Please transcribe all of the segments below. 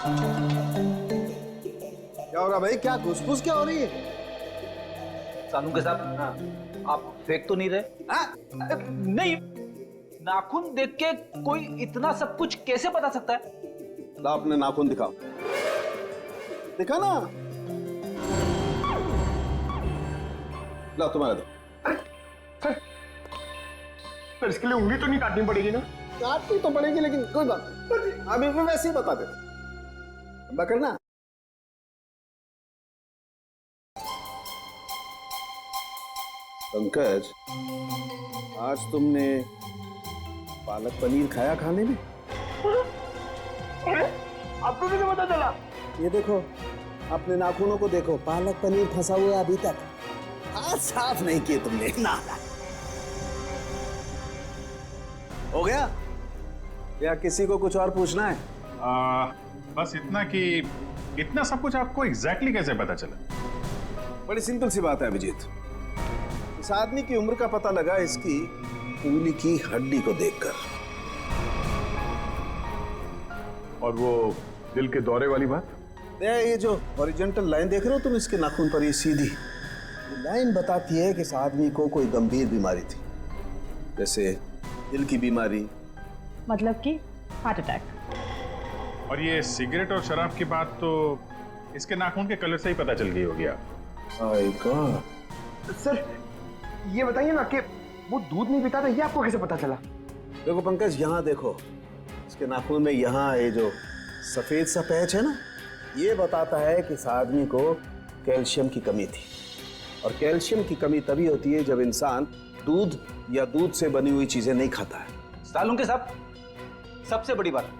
क्या हो रहा भाई? क्या घुसपुस क्या हो रही है? सालून के साहब, आप फेंक तो नहीं रहे? नहीं, नाखून देख के कोई इतना सब कुछ कैसे बता सकता है? ला अपने नाखून दिखाओ, दिखा ना। ला तुम्हारा दो। पर इसके लिए उंगली तो नहीं काटनी पड़ेगी ना? काटनी तो पड़ेगी, लेकिन कोई बात नहीं, अभी मैं वैसे ही बता देता करना। पंकज, आज तुमने पालक पनीर खाया खाने में? अरे आपको कैसे पता चला? ये देखो, अपने नाखूनों को देखो, पालक पनीर फंसा हुआ है अभी तक। हाथ साफ नहीं किए तुमने ना। हो गया? या किसी को कुछ और पूछना है? बस इतना कि इतना सब कुछ आपको एग्जैक्टली कैसे पता चला? बड़ी सिंपल सी बात है अभिजीत। इस आदमी की उम्र का पता लगा इसकी उंगली की हड्डी को देखकर। और वो दिल के दौरे वाली बात? ये जो हॉरिजॉन्टल लाइन देख रहे हो तुम इसके नाखून पर, ये सीधी ये लाइन बताती है कि इस आदमी को कोई गंभीर बीमारी थी, जैसे दिल की बीमारी। मतलब कि हार्ट अटैक। और ये सिगरेट और शराब की बात तो इसके नाखून के कलर से ही पता चल गई होगी आप। My God. सर ये बताइए ना कि वो दूध नहीं पीता था, ये आपको कैसे पता चला? देखो पंकज, यहाँ देखो, इसके नाखून में यहाँ ये जो सफेद सा पैच है ना, ये बताता है कि इस आदमी को कैल्शियम की कमी थी। और कैल्शियम की कमी तभी होती है जब इंसान दूध या दूध से बनी हुई चीजें नहीं खाता है। सालून के साहब, सबसे बड़ी बात,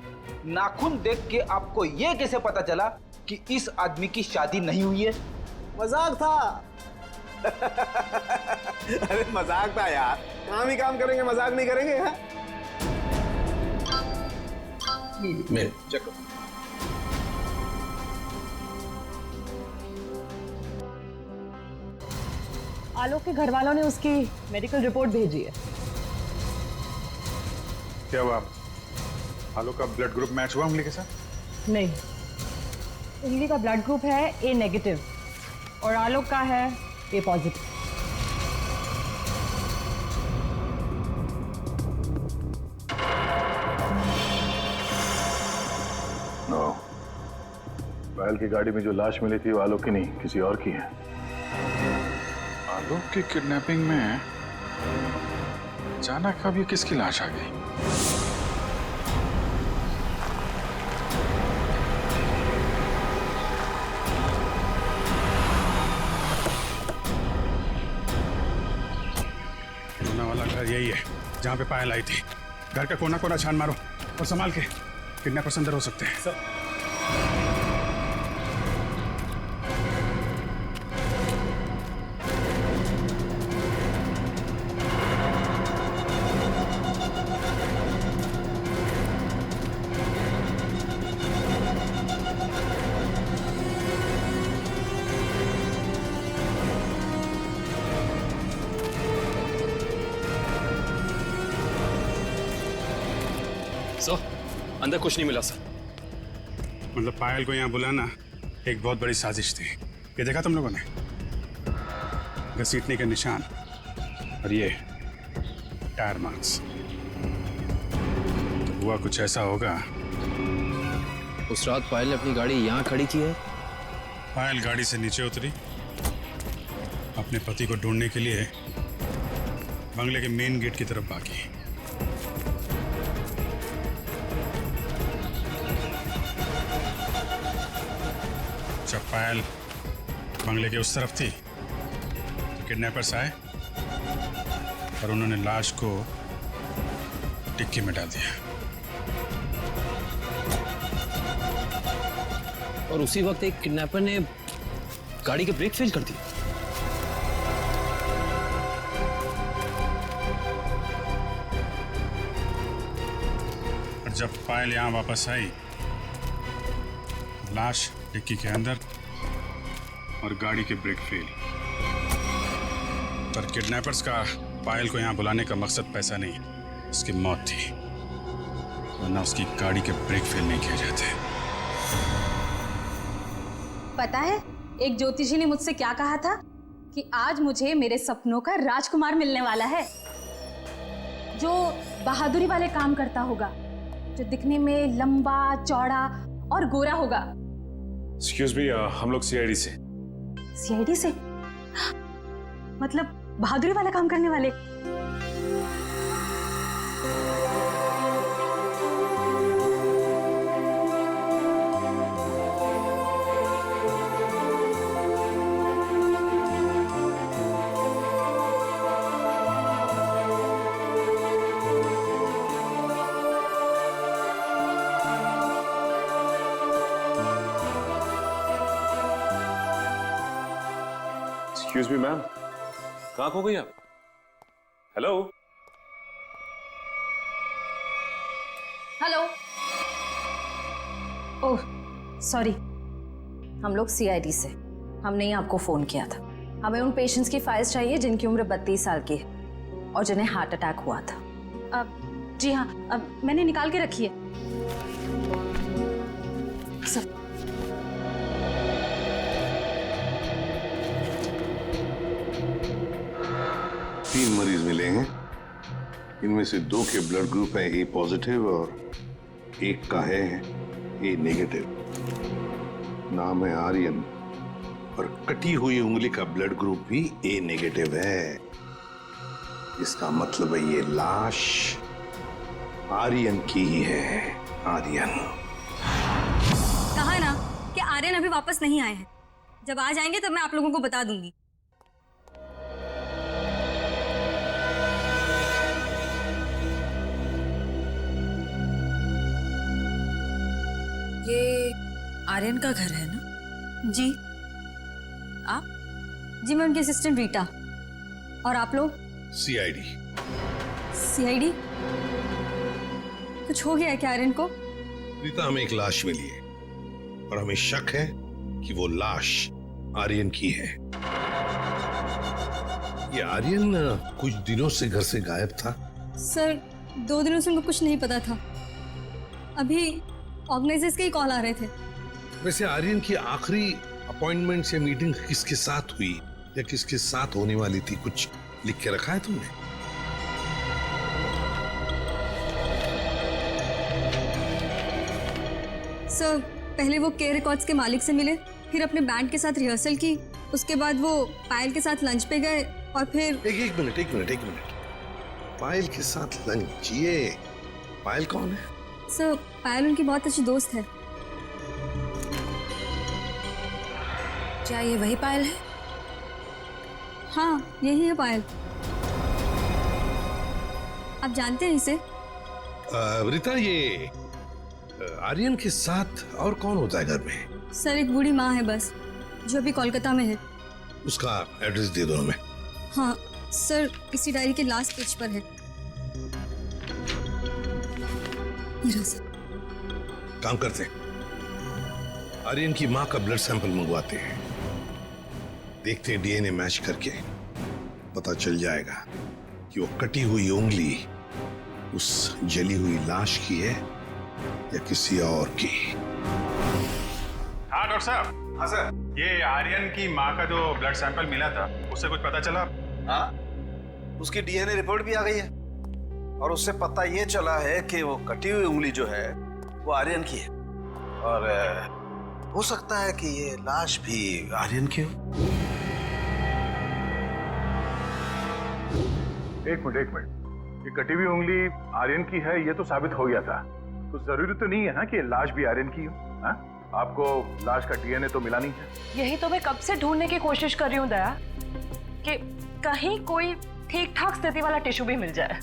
नाखून देख के आपको ये कैसे पता चला कि इस आदमी की शादी नहीं हुई है? मजाक था। अरे मजाक था यार, काम ही काम करेंगे, मजाक नहीं करेंगे। हाँ? मैं चेक करो। आलोक के घर वालों ने उसकी मेडिकल रिपोर्ट भेजी है। क्या हुआ? आलोक का ब्लड ग्रुप मैच हुआ उंगली के साथ? नहीं, उंगली का ब्लड ग्रुप है ए नेगेटिव और आलोक का है ए पॉजिटिव। नो, बैल की गाड़ी में जो लाश मिली थी वो आलोक की नहीं, किसी और की है। आलोक की किडनैपिंग में अचानक अब ये किसकी लाश आ गई? लोना वाला घर यही है जहाँ पे पायल आई थी। घर का कोना कोना छान मारो और संभाल के, किडनैपर्स अंदर हो सकते हैं। सर, अंदर कुछ नहीं मिला सर। मतलब पायल को यहाँ बुलाना एक बहुत बड़ी साजिश थी। ये देखा तुम लोगों ने? घसीटने के निशान और ये टायर मार्क्स। तो हुआ कुछ ऐसा होगा। उस रात पायल ने अपनी गाड़ी यहाँ खड़ी की है। पायल गाड़ी से नीचे उतरी, अपने पति को ढूंढने के लिए बंगले के मेन गेट की तरफ भागी। जब पायल बंगले के उस तरफ थी तो किडनैपर्स आए और उन्होंने लाश को टिक्की में डाल दिया। और उसी वक्त एक किडनैपर ने गाड़ी के ब्रेक फेल कर दी। और जब पायल यहाँ वापस आई, लाश डिक्की के अंदर और गाड़ी के ब्रेक फेल। पर किडनैपर्स का पायल को यहाँ बुलाने का मकसद पैसा नहीं, उसकी मौत थी, वरना उसकी गाड़ी के ब्रेक फेल नहीं किए जाते। पता है एक ज्योतिषी ने मुझसे क्या कहा था कि आज मुझे मेरे सपनों का राजकुमार मिलने वाला है, जो बहादुरी वाले काम करता होगा, जो दिखने में लंबा चौड़ा और गोरा होगा। एक्सक्यूज मी, हम लोग सीआईडी से। सीआईडी से? मतलब बहादुरी वाला काम करने वाले? एक्सक्यूज मी मैम, कहाँ खो गई आप? Hello hello. ओह सॉरी, हम लोग सीआईडी से, हमने ही आपको फोन किया था। हमें उन पेशेंट्स की फाइल्स चाहिए जिनकी उम्र 32 साल की है और जिन्हें हार्ट अटैक हुआ था। जी हाँ, अब मैंने निकाल के रखी है सब। तीन मरीज मिलेंगे, इनमें से 2 के ब्लड ग्रुप है ए पॉजिटिव और एक का है ए नेगेटिव। नाम है आर्यन और कटी हुई उंगली का ब्लड ग्रुप भी ए नेगेटिव है। इसका मतलब है ये लाश आर्यन की ही है। आर्यन कहा ना कि आर्यन अभी वापस नहीं आए हैं। जब आ जाएंगे तब मैं आप लोगों को बता दूंगी। ये आर्यन का घर है ना? जी। आप? जी मैं उनकी असिस्टेंट रीटा। और आप लोग? सीआईडी। सीआईडी? कुछ हो गया है क्या आर्यन को? रीता, हमें एक लाश मिली है और हमें शक है कि वो लाश आर्यन की है। ये आर्यन कुछ दिनों से घर से गायब था। सर 2 दिनों से उनको कुछ नहीं पता था। अभी ऑर्गेनाइजर्स के ही कॉल आ रहे थे। वैसे आर्यन की आखिरी अपॉइंटमेंट से मीटिंग किसके साथ हुई या किसके साथ होने वाली थी, कुछ लिख के रखा है तुमने? सर पहले वो के रिकॉर्ड्स के मालिक से मिले, फिर अपने बैंड के साथ रिहर्सल की, उसके बाद वो पायल के साथ लंच पे गए और फिर एक मिनट। पायल के साथ लंच? ये पायल कौन है? सर पायल उनकी बहुत अच्छी दोस्त है। क्या ये वही पायल है? हाँ यही है पायल। आप जानते हैं इसे? रीता, ये आर्यन के साथ और कौन होता है घर में? सर एक बूढ़ी माँ है बस, जो अभी कोलकाता में है। उसका एड्रेस दे दो हमें। हाँ सर, इसी डायरी के लास्ट पेज पर है। काम करते हैं, आर्यन की मां का ब्लड सैंपल मंगवाते हैं, देखते हैं डीएनए मैच करके पता चल जाएगा कि वो कटी हुई उंगली उस जली हुई लाश की है या किसी और की। हाँ डॉक्टर साहब। हाँ सर। ये आर्यन की माँ का जो ब्लड सैंपल मिला था, उससे कुछ पता चला? हाँ, उसकी डीएनए रिपोर्ट भी आ गई है और उससे पता ये चला है कि वो कटी हुई उंगली जो है वो आर्यन की है और हो सकता है कि ये लाश भी आर्यन की हो। एक मिनट, ये कटी हुई उंगली आर्यन की है ये तो साबित हो गया था, तो जरूरी तो नहीं है ना कि लाश भी आर्यन की हो। हाँ? आपको लाश का डीएनए तो मिला नहीं है? यही तो मैं कब से ढूंढने की कोशिश कर रही हूँ दया, कि कहीं कोई ठीक ठाक स्थिति वाला टिश्यू भी मिल जाए।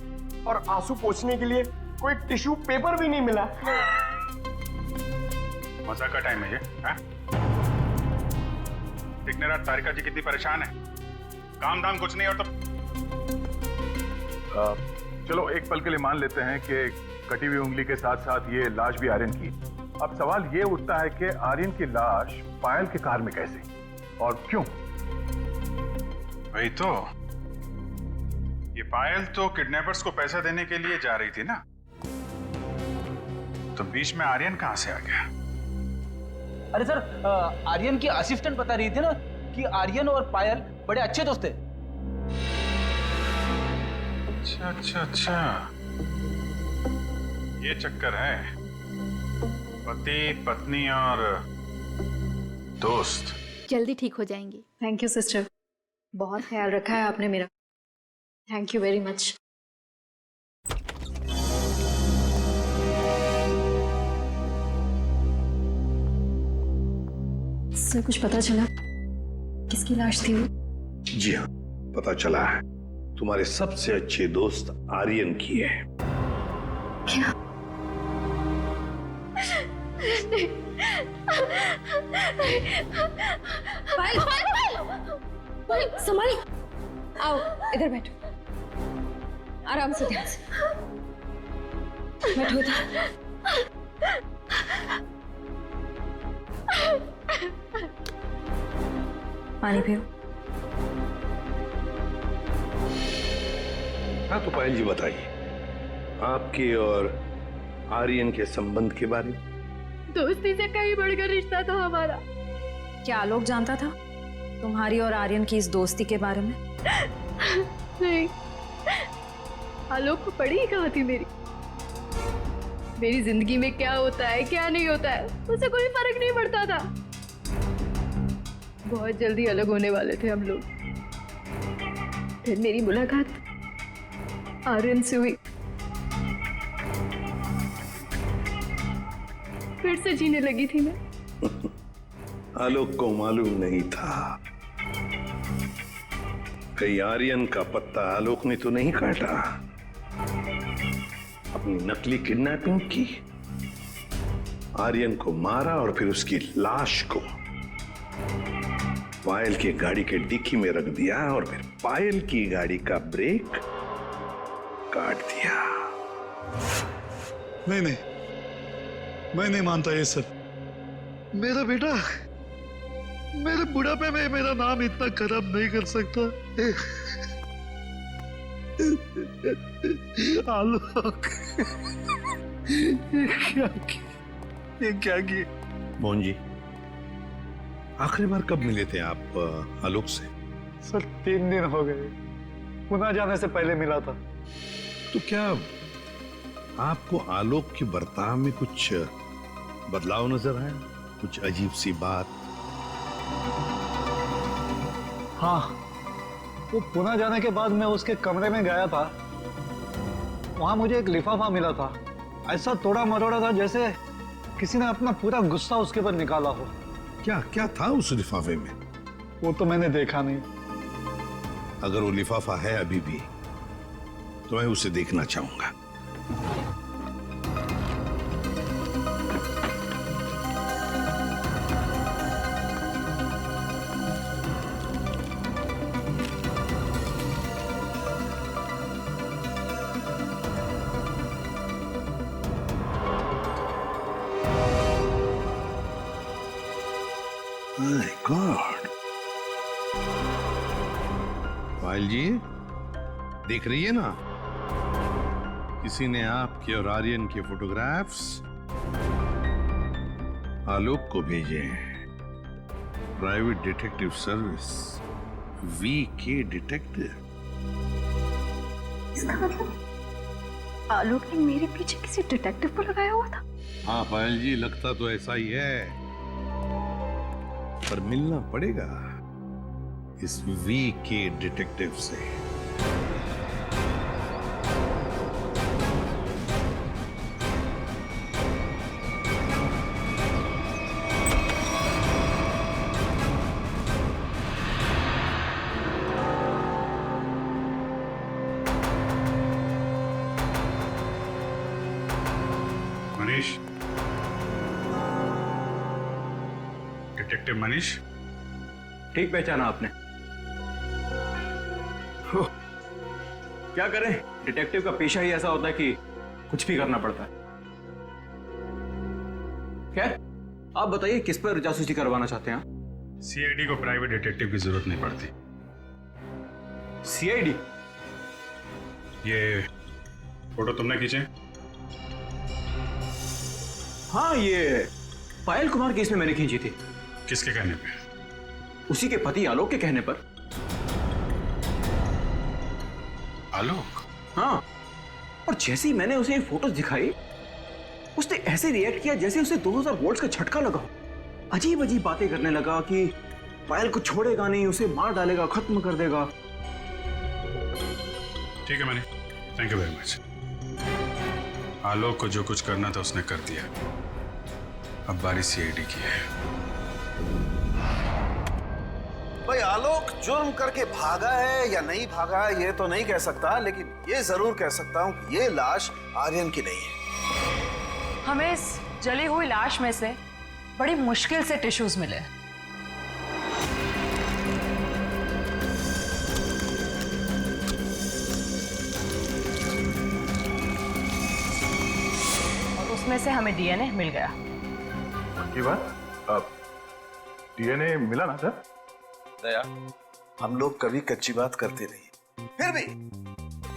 और आंसू पोंछने के लिए कोई टिश्यू पेपर भी नहीं मिला। मजाक का टाइम है ये? दिखने रात तारिका जी कितनी परेशान है, काम धाम कुछ नहीं और तो चलो एक पल के लिए मान लेते हैं कि कटी हुई उंगली के साथ साथ ये लाश भी आर्यन की। अब सवाल ये उठता है कि आर्यन की लाश पायल के कार में कैसे और क्यों? वही तो, ये पायल तो किडनैपर्स को पैसा देने के लिए जा रही थी ना, तो बीच में आर्यन कहां से आ गया? अरे सर, आर्यन की असिस्टेंट बता रही थी ना कि आर्यन और पायल बड़े अच्छे दोस्त थे। अच्छा अच्छा अच्छा, ये चक्कर है, पति पत्नी और दोस्त। जल्दी ठीक हो जाएंगी। थैंक यू सिस्टर, बहुत ख्याल रखा है आपने मेरा। Thank you very much. Sir, कुछ पता चला किसकी लाश थी वो? जी हाँ, पता चला है, तुम्हारे सबसे अच्छे दोस्त आर्यन की है। क्या? पायल, पायल, संभालो। आओ इधर बैठो, आराम से, ध्यान से बैठो इधर। पानी पियो। हाँ तो पायल जी बताइए, आपके और आर्यन के संबंध के बारे में। दोस्ती से कहीं बढ़कर रिश्ता था हमारा। क्या आलोक जानता था तुम्हारी और आर्यन की इस दोस्ती के बारे में? नहीं, आलोक को पड़ी ही कहाँ थी मेरी जिंदगी में क्या होता है क्या नहीं होता है उसे कोई फर्क नहीं पड़ता था। बहुत जल्दी अलग होने वाले थे हम लोग। फिर मेरी मुलाकात आर्यन से हुई, फिर से जीने लगी थी मैं। आलोक को मालूम नहीं था कहीं आर्यन का पत्ता आलोक ने तो नहीं काटा। अपनी नकली किडनैपिंग की, आर्यन को मारा और फिर उसकी लाश को पायल की गाड़ी के डिक्की में रख दिया और फिर पायल की गाड़ी का ब्रेक काट दिया। नहीं नहीं, मैं नहीं मानता ये सर। मेरा बेटा मेरे बुढ़ापे में मेरा नाम इतना खराब नहीं कर सकता। आलोक, ये क्या किए? मोहन जी, आखिरी बार कब मिले थे आप आलोक से? सर 3 दिन हो गए, पुणे जाने से पहले मिला था। तो क्या आपको आलोक के बर्ताव में कुछ बदलाव नजर आया? कुछ अजीब सी बात? हाँ, वो पुणे जाने के बाद मैं उसके कमरे में गया था। वहां मुझे एक लिफाफा मिला था, ऐसा तोड़ा मरोड़ा था जैसे किसी ने अपना पूरा गुस्सा उसके ऊपर निकाला हो। क्या क्या था उस लिफाफे में? वो तो मैंने देखा नहीं। अगर वो लिफाफा है अभी भी तो मैं उसे देखना चाहूंगा। My God! पायल जी, देख रही है ना, किसी ने आपके और आर्यन के फोटोग्राफ्स आलोक को भेजे हैं। Private detective service, VK detective. इसका मतलब आलोक ने मेरे पीछे किसी डिटेक्टिव को लगाया हुआ था। हाँ पायल जी, लगता तो ऐसा ही है, पर मिलना पड़ेगा इस वीके डिटेक्टिव से। मनीष, डिटेक्टिव मनीष। ठीक पहचाना आपने। क्या करें, डिटेक्टिव का पेशा ही ऐसा होता है कि कुछ भी करना पड़ता है। खैर, आप बताइए किस पर जासूसी करवाना चाहते हैं? सीआईडी को प्राइवेट डिटेक्टिव की जरूरत नहीं पड़ती। सीआईडी? ये फोटो तुमने खींचे? हाँ, ये पायल कुमार केस में मैंने खींची थी। किसके कहने पे? उसी के पति आलोक के कहने पर। आलोक? हाँ, और जैसे ही मैंने उसे ये फोटोज दिखाई, उसने ऐसे रिएक्ट किया जैसे उसे 2000 वोल्ट्स का झटका लगा हो। अजीब अजीब बातें करने लगा कि पायल को छोड़ेगा नहीं, उसे मार डालेगा, खत्म कर देगा। ठीक है Mani, thank you very much. Alok को जो कुछ करना था उसने कर दिया, अब बारी सीआईडी की है। भाई आलोक जुर्म करके भागा है या नहीं भागा ये तो नहीं कह सकता, लेकिन ये जरूर कह सकता हूं कि ये लाश आर्यन की नहीं है। हमें इस जली हुई लाश में से बड़ी मुश्किल से टिश्यूज मिले। और उसमें से हमें डीएनए मिल गया। की बात? अब डीएनए मिला ना सर? दया, हम लोग कभी कच्ची बात करते नहीं।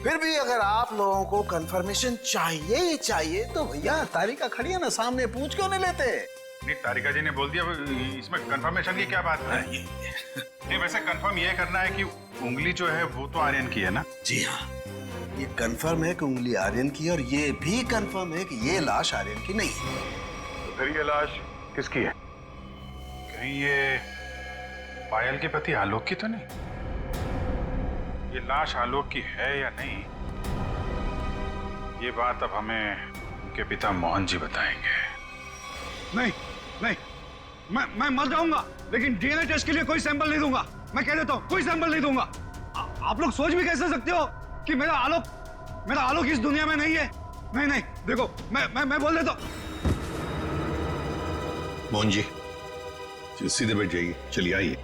फिर भी अगर आप लोगों को कंफर्मेशन चाहिए तो भैया तारिका खड़ी है ना सामने, पूछ क्यों नहीं लेते? नहीं, तारिका जी ने बोल दिया, इसमें कंफर्मेशन की क्या बात है? नहीं, वैसे कंफर्म ये करना है कि उंगली जो है वो तो आर्यन की है ना? जी हाँ, ये कंफर्म है कि उंगली आर्यन की है, और ये भी कंफर्म है कि ये लाश आर्यन की नहीं है। तो फिर ये लाश किसकी है? कहीं ये पायल के पति आलोक की तो नहीं? ये लाश आलोक की है या नहीं, ये बात अब हमें उनके पिता मोहन जी बताएंगे। नहीं नहीं, मैं मर जाऊंगा लेकिन डीएनए टेस्ट के लिए कोई सैंपल नहीं दूंगा। मैं कह देता हूं, कोई सैंपल नहीं दूंगा। आप लोग सोच भी कैसे सकते हो कि मेरा आलोक इस दुनिया में नहीं है? नहीं नहीं, देखो मैं बोल देता हूं। मोहन जी सीधे बैठ जाइए, चलिए आइए,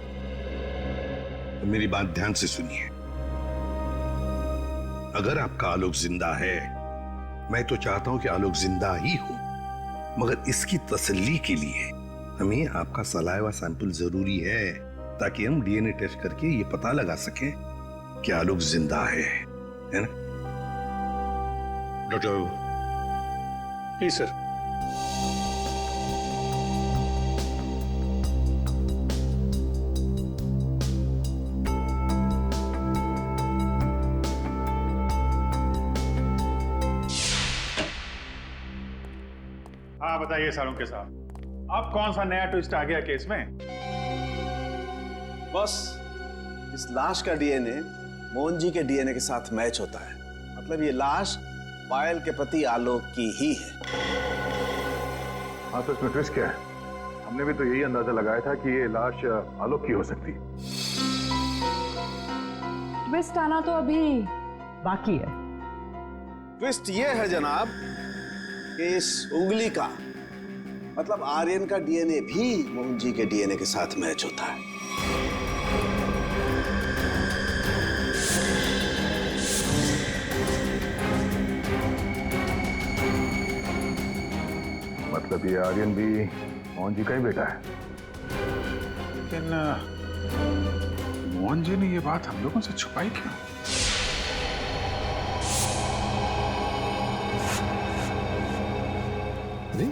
मेरी बात ध्यान से सुनिए। अगर आपका आलोक जिंदा है, मैं तो चाहता हूं कि आलोक जिंदा ही हो, मगर इसकी तसल्ली के लिए हमें आपका सलाइवा सैंपल जरूरी है, ताकि हम डीएनए टेस्ट करके ये पता लगा सकें कि आलोक जिंदा है ना? डॉक्टर? Please sir. हाँ बताइए सालुंके साहब, अब कौन सा नया ट्विस्ट आ गया केस में? बस इस लाश का डीएनए मोहन जी के डीएनए के साथ मैच होता है, मतलब ये लाश पायल के पति आलोक की ही है। हाँ, तो इसमें ट्विस्ट क्या है? हमने भी तो यही अंदाजा लगाया था कि ये लाश आलोक की हो सकती है। ट्विस्ट आना तो अभी बाकी है। ट्विस्ट ये है जनाब कि इस उंगली का, मतलब आर्यन का डीएनए भी मोहन जी के डीएनए के साथ मैच होता है। मतलब ये आर्यन भी मोहन जी का ही बेटा है। लेकिन मोहन जी ने ये बात हम लोगों से छुपाई क्यों? नहीं,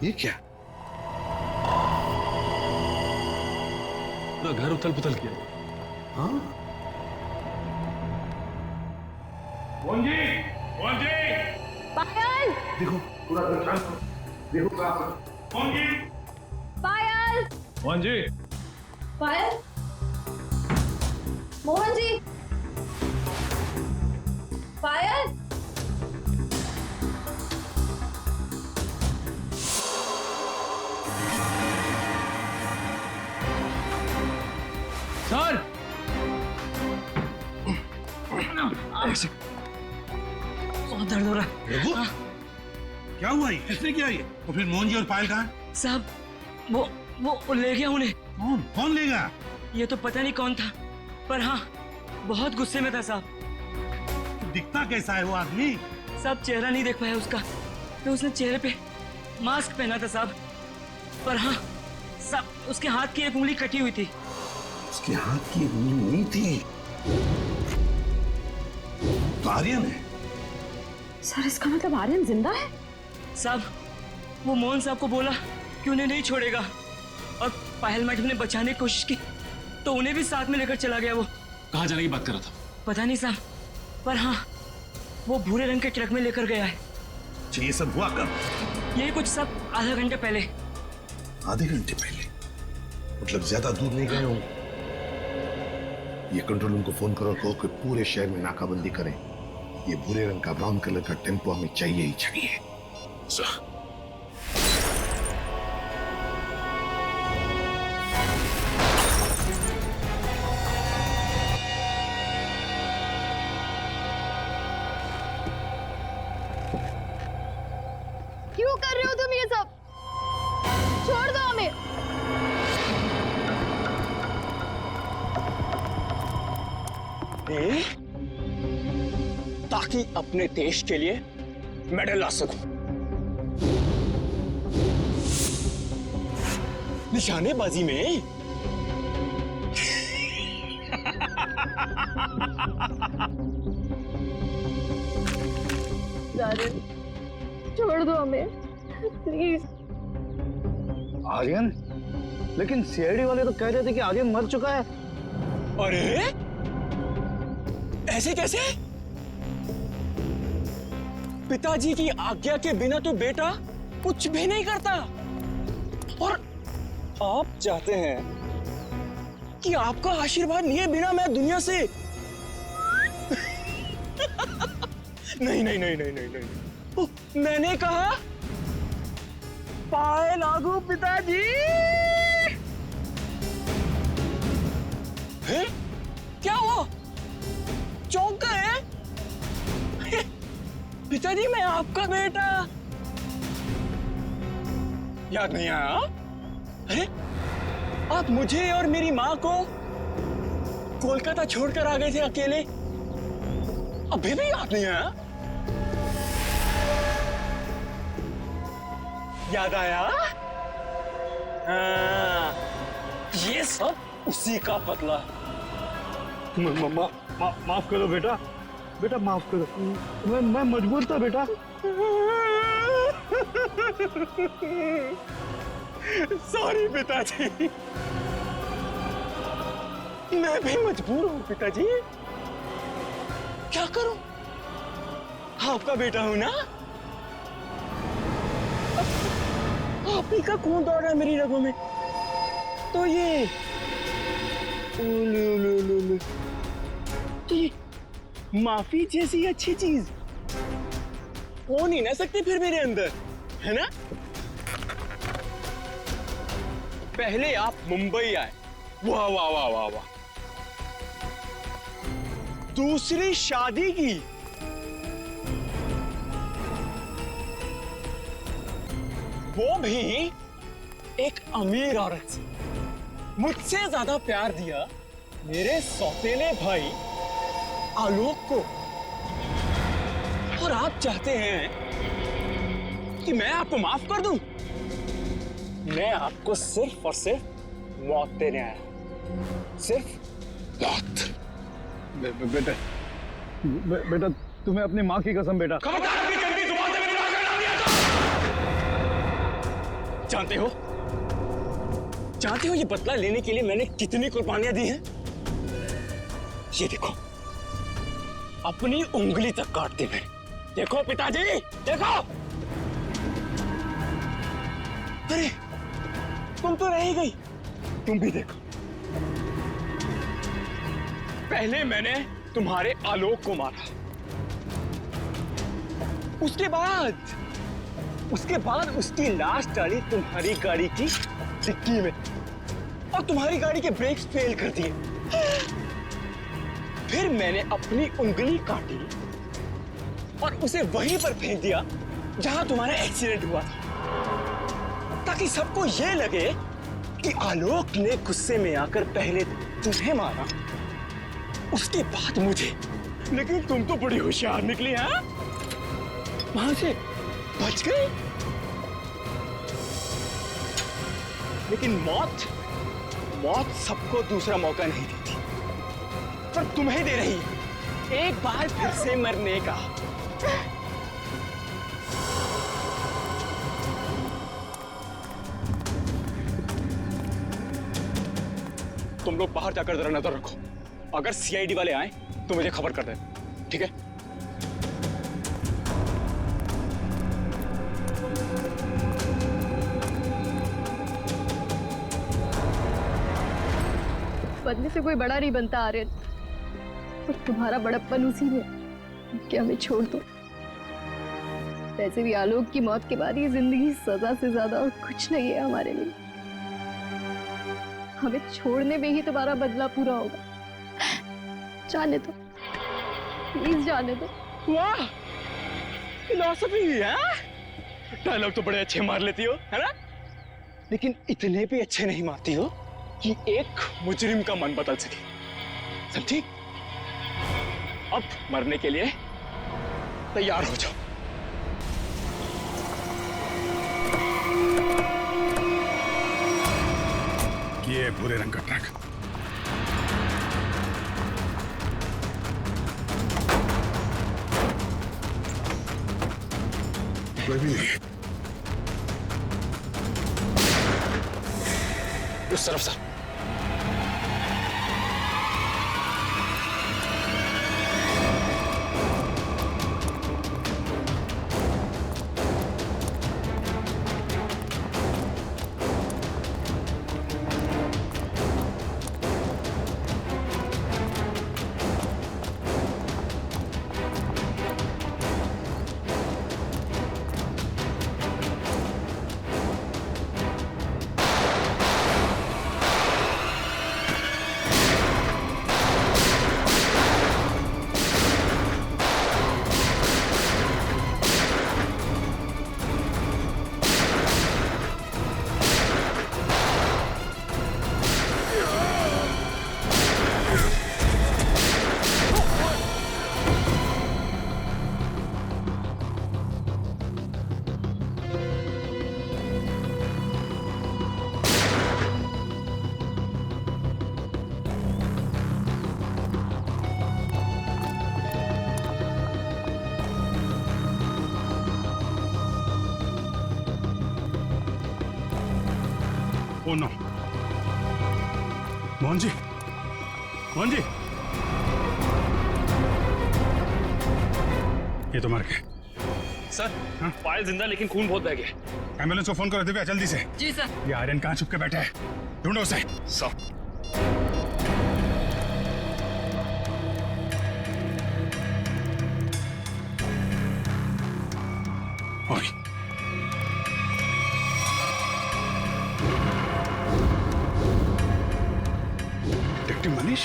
ये क्या? पूरा घर उथल पुथल किया। हाँ, मोहन जी, मोहन जी, पायल! देखो पूरा घर शांत हो, देखो क्या मोहन जी, पायल! मोहन जी, पायल! मोहन जी! पायल! सर! बहुत दर्द हो रहा है। रघु, क्या हुआ ये? किसने किया ये? तो फिर मोहन जी और पायल कहाँ? साहब वो ले गया उन्हें। कौन ले गया? ये तो पता नहीं कौन था, पर हाँ बहुत गुस्से में था साहब। दिखता कैसा है वो आदमी? साहब चेहरा नहीं देख पाया उसका, तो उसने चेहरे पे मास्क पहना था साहब, पर हाँ साहब उसके हाथ की एक उंगली कटी हुई थी। उसके हाथ की उंगली नहीं थी, तो आर्यन है। सर इसका मतलब आर्यन जिंदा है? साहब वो मोहन साहब को बोला कि उन्हें नहीं छोड़ेगा, और पायल मैडम ने बचाने की कोशिश की तो उन्हें भी साथ में लेकर चला गया। वो कहाँ जाने की बात कर रहा था? पता नहीं साहब, पर हाँ वो भूरे रंग के ट्रक में लेकर गया है। ये सब हुआ कब? यही कुछ सब आधा घंटे पहले। आधे घंटे पहले? मतलब ज्यादा दूर नहीं गए होंगे। ये कंट्रोल रूम को फोन करो, कहो कि पूरे शहर में नाकाबंदी करें। ये भूरे रंग का ब्राउन कलर का टेम्पो हमें चाहिए ही चाहिए। क्यों कर रहे हो तुम ये सब? छोड़ दो हमें। ताकि अपने देश के लिए मेडल ला सकूं। निशानेबाजी में छोड़ दो हमें प्लीज। आर्यन? लेकिन सीआईडी वाले तो कह रहे थे कि आर्यन मर चुका है। अरे ऐसे कैसे? पिताजी की आज्ञा के बिना तो बेटा कुछ भी नहीं करता। और आप चाहते हैं कि आपका आशीर्वाद लिए बिना मैं दुनिया से नहीं नहीं नहीं नहीं नहीं नहीं। मैंने कहा पाए लागू पिताजी। है? क्या हुआ? चौंक गए? पिताजी मैं आपका बेटा। याद नहीं आया? अरे आप मुझे और मेरी माँ को कोलकाता छोड़कर आ गए थे अकेले, अभी भी याद नहीं आया? याद आया? हाँ, ये सब उसी का बदला है। माफ करो बेटा, बेटा माफ करो। मैं मजबूर था बेटा। सॉरी पिताजी, मैं भी मजबूर हूँ पिताजी। क्या करूं? आपका बेटा हूं ना। आप ही का खून दौड़ रहा है मेरी रगों में। तो ये माफी जैसी अच्छी चीज हो नहीं ना सकती फिर मेरे अंदर, है ना? पहले आप मुंबई आए, वाह वाह वाह वाह वाह। दूसरी शादी की, वो भी एक अमीर औरत से। मुझसे ज्यादा प्यार दिया मेरे सौतेले भाई आलोक को। और आप चाहते हैं कि मैं आपको माफ कर दूं? मैं आपको सिर्फ और सिर्फ मौत देने आया, सिर्फ मौत। बेटा बेटा तुम्हें अपनी माँ की कसम बेटा। जानते हो ये बदला लेने के लिए मैंने कितनी कुर्बानियां दी हैं? ये देखो, अपनी उंगली तक काट दी मैंने। देखो पिताजी, देखो। अरे तुम तो रह ही गई, तुम भी देखो। पहले मैंने तुम्हारे आलोक को मारा, उसके बाद उसकी लाश डाली तुम्हारी गाड़ी की डिक्की में, और तुम्हारी गाड़ी के ब्रेक्स फेल कर दिए। फिर मैंने अपनी उंगली काटी और उसे वहीं पर फेंक दिया जहां तुम्हारा एक्सीडेंट हुआ था, ताकि सबको यह लगे कि आलोक ने गुस्से में आकर पहले तुम्हें मारा, उसके बाद मुझे। लेकिन तुम तो बड़ी होशियार निकली, हाँ? वहां से बच गई। लेकिन मौत सबको दूसरा मौका नहीं देती, पर तुम्हें दे रही है एक बार फिर से मरने का। तुम लोग बाहर जाकर जरा नजर रखो। अगर सीआईडी वाले आए तो मुझे खबर कर देना, ठीक है? बदले से कोई बड़ा नहीं बनता आर्यन, और तुम्हारा बड़प्पन उसी में कि हमें छोड़ दो। वैसे भी आलोक की मौत के बाद ये जिंदगी सजा से ज्यादा और कुछ नहीं है हमारे लिए। हमें छोड़ने में ही तुम्हारा बदला पूरा होगा। जाने दो, प्लीज जाने दो। वाह, फिलॉसफी है। डायलॉग तो बड़े अच्छे मार लेती हो, है ना? लेकिन इतने भी अच्छे नहीं मारती हो कि एक मुजरिम का मन बदल सके, समझी? अब मरने के लिए तैयार हो जाओ। ये भूरे रंग का ट्रक। कोई भी नहीं। उस तरफ sir. Oh no, Mohan ji, Mohan ji, ये तो मर गए। सर, पायल जिंदा लेकिन खून बहुत बह गया। एम्बुलेंस को फोन करो दिव्या, जल्दी से। जी सर। ये आर्यन कहाँ छुप के बैठा है, ढूंढो उसे। Sir. Detective Manish?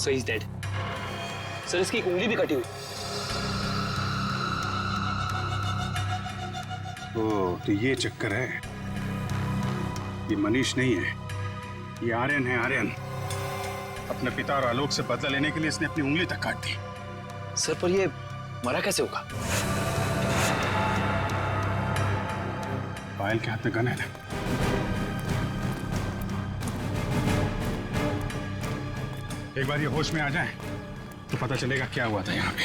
So he's dead. Sir, इसकी एक उंगली भी कटी हुई। ओ, तो ये चक्कर है। ये मनीष नहीं है, ये आर्यन है। आर्यन अपने पिता और आलोक से बदला लेने के लिए इसने अपनी उंगली तक काट दी। सर, पर ये मरा कैसे होगा? पायल के हाथ में गन है ना। एक बार ये होश में आ जाए तो पता चलेगा क्या हुआ था यहाँ पे।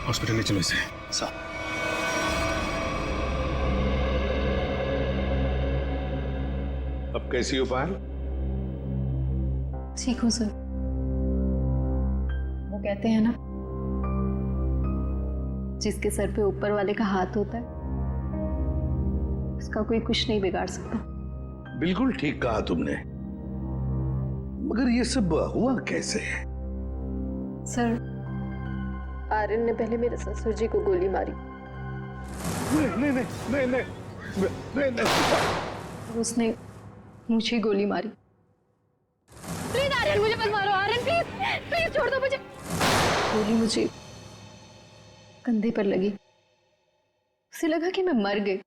हॉस्पिटल ले चलो इसे। सर। अब कैसी हो पायल? ठीक हूँ सर। वो कहते हैं ना, जिसके सर पे ऊपर वाले का हाथ होता है उसका कोई कुछ नहीं बिगाड़ सकता। बिल्कुल ठीक कहा तुमने, मगर ये सब हुआ कैसे? सर, आर्यन ने पहले मेरे ससुर जी को गोली मारी। नहीं नहीं नहीं नहीं नहीं नहीं। उसने मुझे गोली मारी। प्लीज आर्यन, मुझे मत मारो। आर्यन प्लीज प्लीज छोड़ दो मुझे। गोली मुझे कंधे पर लगी। उसे लगा कि मैं मर गई।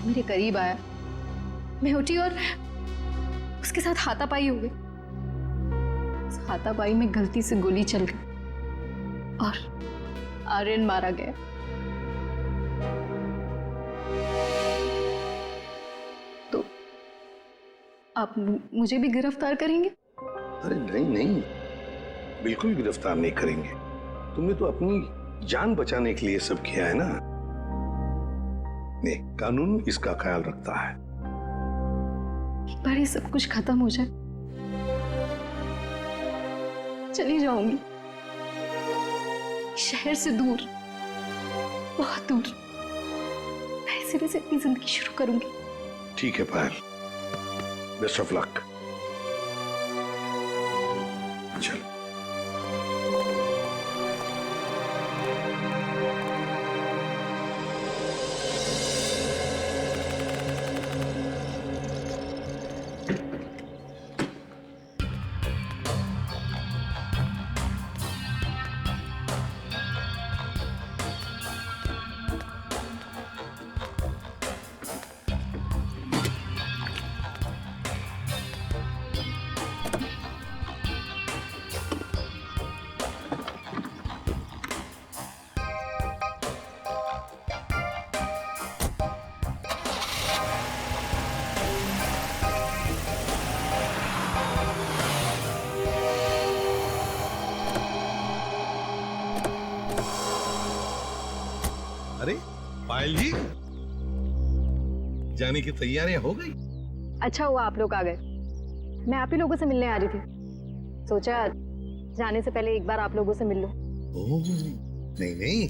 मेरे करीब आया, मैं उठी और उसके साथ हाथापाई हो गई। उस हाथापाई में गलती से गोली चल गई और आर्यन मारा गया। तो आप मुझे भी गिरफ्तार करेंगे? अरे नहीं नहीं, बिल्कुल गिरफ्तार नहीं करेंगे। तुमने तो अपनी जान बचाने के लिए सब किया है ना। नहीं, कानून इसका ख्याल रखता है। एक बार ये सब कुछ खत्म हो जाए, चली जाऊंगी शहर से दूर, बहुत दूर, नए सिरे से अपनी जिंदगी शुरू करूंगी। ठीक है पायल, बेस्ट ऑफ लक। चल। अरे पायल जी, जाने की तैयारियां हो गई? अच्छा हुआ आप लोग आ गए। मैं आप ही लोगों से मिलने आ रही थी, सोचा जाने से पहले एक बार आप लोगों से मिल लूं। ओह, नहीं नहीं,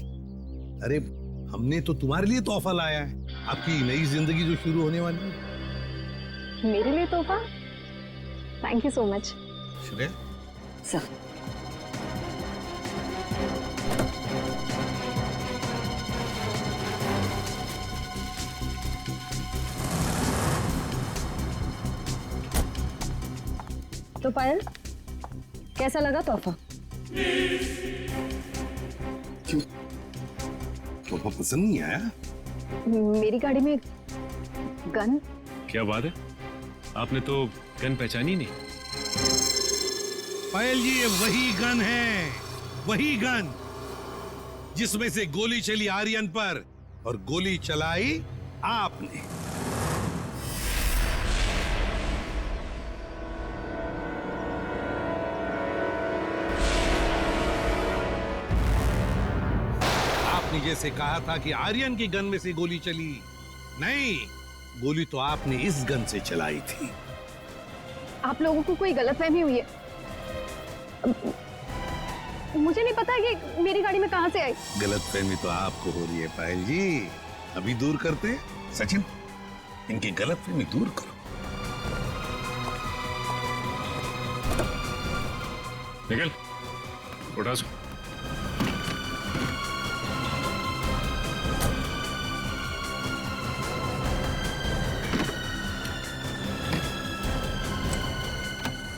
अरे हमने तो तुम्हारे लिए तोहफा लाया है, आपकी नई जिंदगी जो शुरू होने वाली है। मेरे लिए तोहफा? Thank you so much. Shreya, sir, तो पायल, कैसा लगा तोहफा? क्यों, तोहफा पसंद नहीं आया? मेरी गाड़ी में गन? क्या बात है, आपने तो गन पहचानी नहीं। पायल जी, ये वही गन है, वही गन जिसमें से गोली चली आर्यन पर और गोली चलाई आपने। आपने जैसे कहा था कि आर्यन की गन में से गोली चली, नहीं, गोली तो आपने इस गन से चलाई थी। आप लोगों को कोई गलतफहमी हुई है। मुझे नहीं पता कि मेरी गाड़ी में कहां से आई। गलतफहमी तो आपको हो रही है पायल जी, अभी दूर करते। सचिन, इनकी गलतफहमी दूर करो। निकल, उठा सो।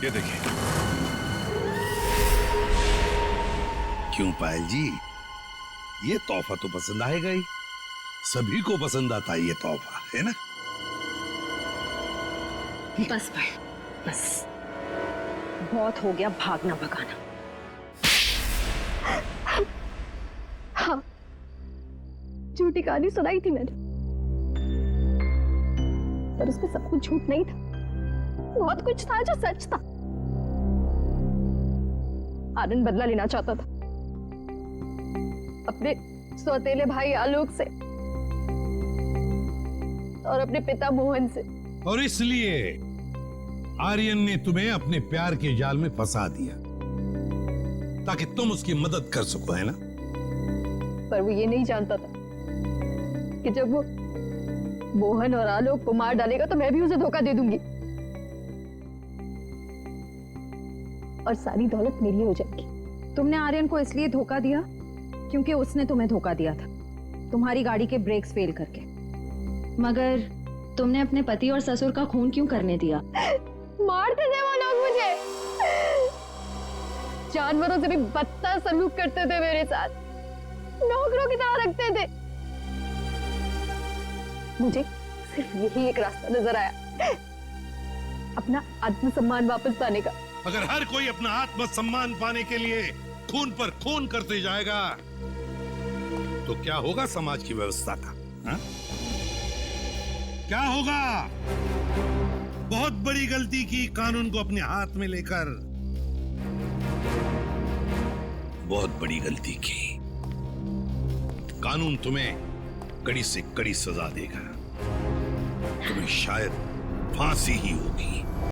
ये देखिए। क्यों पायल जी, ये तोहफा तो पसंद आएगा ही, सभी को पसंद आता है ये तोहफा, है ना? बस भाई, बस बहुत हो गया भागना भगाना। हाँ, झूठी कहानी सुनाई थी मैंने, पर उसमें सब कुछ झूठ नहीं था, बहुत कुछ था जो सच था। आनंद बदला लेना चाहता था अपने सौतेले भाई आलोक से और अपने पिता मोहन से, और इसलिए आर्यन ने तुम्हें अपने प्यार के जाल में फंसा दिया ताकि तुम उसकी मदद कर सको, है ना? पर वो ये नहीं जानता था कि जब वो मोहन और आलोक को मार डालेगा तो मैं भी उसे धोखा दे दूंगी और सारी दौलत मेरी हो जाएगी। तुमने आर्यन को इसलिए धोखा दिया क्योंकि उसने तुम्हें धोखा दिया था, तुम्हारी गाड़ी के ब्रेक्स फेल करके। मगर तुमने अपने पति और ससुर का खून क्यों करने दिया? मारते थे वो लोग मुझे, जानवरों से भी बदतर सलूक करते थे मेरे साथ, नौकरों की तरह रखते थे। मुझे सिर्फ यही एक रास्ता नजर आया, अपना आत्मसम्मान वापस पाने का। अगर हर कोई अपना आत्मसम्मान पाने के लिए खून पर खून करते जाएगा तो क्या होगा समाज की व्यवस्था का? हा? क्या होगा? बहुत बड़ी गलती की कानून को अपने हाथ में लेकर, बहुत बड़ी गलती की। कानून तुम्हें कड़ी से कड़ी सजा देगा। तुम्हें शायद फांसी ही होगी।